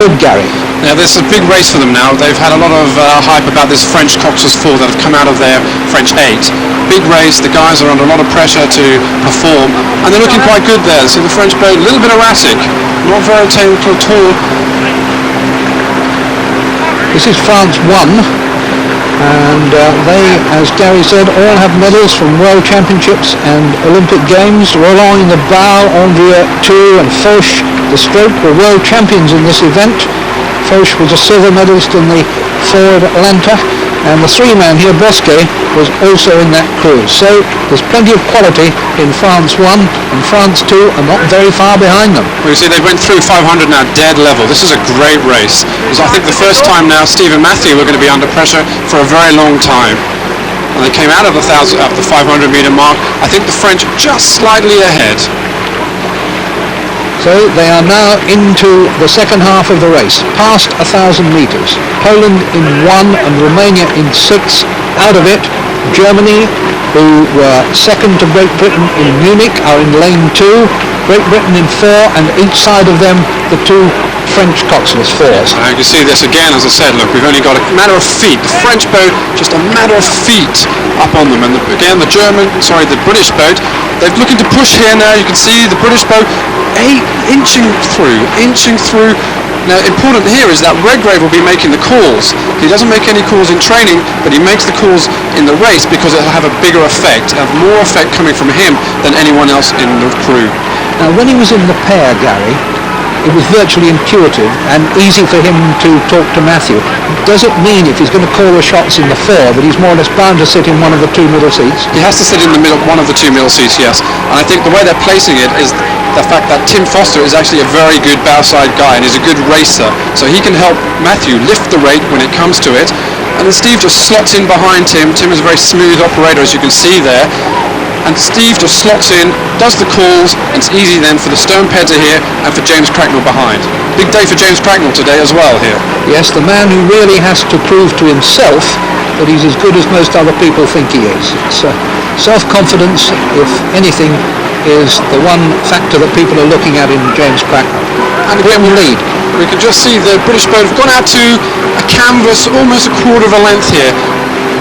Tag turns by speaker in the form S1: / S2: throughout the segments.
S1: Good, Gary.
S2: Yeah, this is a big race for them now. They've had a lot of hype about this French Cox's 4 that have come out of their French 8. Big race, the guys are under a lot of pressure to perform, and they're looking quite good there. See the French boat, a little bit erratic, not very technical at all.
S1: This is France 1, and they, as Gary said, all have medals from World Championships and Olympic Games. Roland in the bow, Andrea 2 and Fauche, the stroke, were world champions in this event. Fauche was a silver medalist in the forward Atlanta, and the 3-man here, Bosquet, was also in that cruise. So there's plenty of quality in France 1, and France 2 are not very far behind them.
S2: Well, you see, they went through 500 now, dead level. This is a great race. It's, I think, the first time now Steve and Matthew were going to be under pressure for a very long time. And they came out of the 500-meter mark. I think the French just slightly ahead.
S1: So they are now into the second half of the race, past 1,000 metres. Poland in 1 and Romania in 6. Out of it, Germany, who were second to Great Britain in Munich, are in lane 2. Great Britain in 4, and each side of them the 2 French coxless 4s.
S2: You can see this again, as I said, look, we've only got a matter of feet. The French boat, just a matter of feet up on them. And the British boat, they're looking to push here now. You can see the British boat inching through. Now, important here is that Redgrave will be making the calls. He doesn't make any calls in training, but he makes the calls in the race because it'll have a bigger effect, have more effect coming from him than anyone else in the crew.
S1: Now, when he was in the pair, Gary, it was virtually intuitive and easy for him to talk to Matthew. Does it mean if he's going to call the shots in the 4 that he's more or less bound to sit in one of the 2 middle seats?
S2: He has to sit in the middle, one of the 2 middle seats, yes. And I think the way they're placing it is the fact that Tim Foster is actually a very good bowside guy and is a good racer. So he can help Matthew lift the rate when it comes to it. And then Steve just slots in behind Tim. Tim is a very smooth operator, as you can see there. And Steve just slots in, does the calls, and it's easy then for the stone petter here and for James Cracknell behind. Big day for James Cracknell today as well here.
S1: Yes, the man who really has to prove to himself that he's as good as most other people think he is. So self-confidence, if anything, is the one factor that people are looking at in James Cracknell.
S2: And again, we can just see the British boat have gone out to a canvas, almost a quarter of a length here.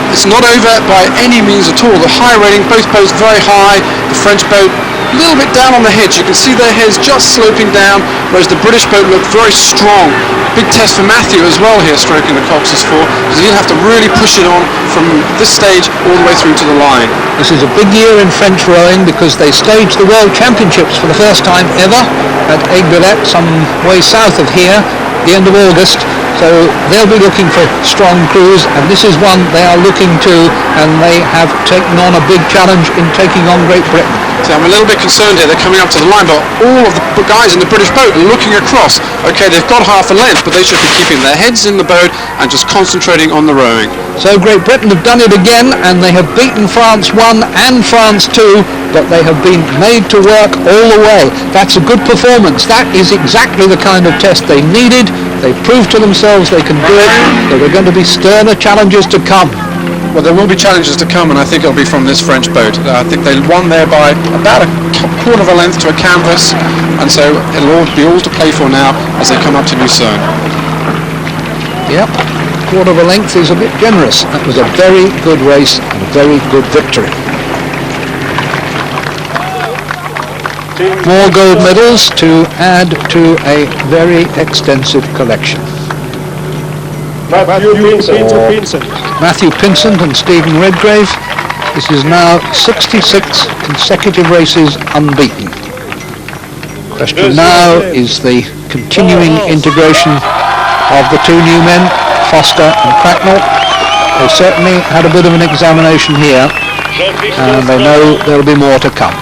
S2: It's not over by any means at all. The high rating, both boats very high. The French boat a little bit down on the heads. You can see their heads just sloping down, whereas the British boat looked very strong. Big test for Matthew as well here, stroking the Cox's 4, because he'll have to really push it on from this stage all the way through to the line.
S1: This is a big year in French rowing because they staged the World Championships for the first time ever at Aiguebelette, some way south of here, the end of August. So they'll be looking for strong crews, and this is one they are looking to, and they have taken on a big challenge in taking on Great Britain.
S2: So I'm a little bit concerned here. They're coming up to the line, but all of the guys in the British boat are looking across. Okay, they've got half a length, but they should be keeping their heads in the boat and just concentrating on the rowing.
S1: So Great Britain have done it again, and they have beaten France 1 and France 2, but they have been made to work all the way. That's a good performance. That is exactly the kind of test they needed. They proved to themselves they can do it. There are going to be sterner challenges to come.
S2: Well, there will be challenges to come, and I think it'll be from this French boat. I think they won there by about a quarter of a length to a canvas, and so it'll all be all to play for now as they come up to Lucerne.
S1: Yep, quarter of a length is a bit generous. That was a very good race and a very good victory. More gold medals to add to a very extensive collection. Matthew Pinsent and Stephen Redgrave. This is now 66 consecutive races unbeaten. Question now is the continuing integration of the 2 new men, Foster and Cracknell. They certainly had a bit of an examination here, and they know there'll be more to come.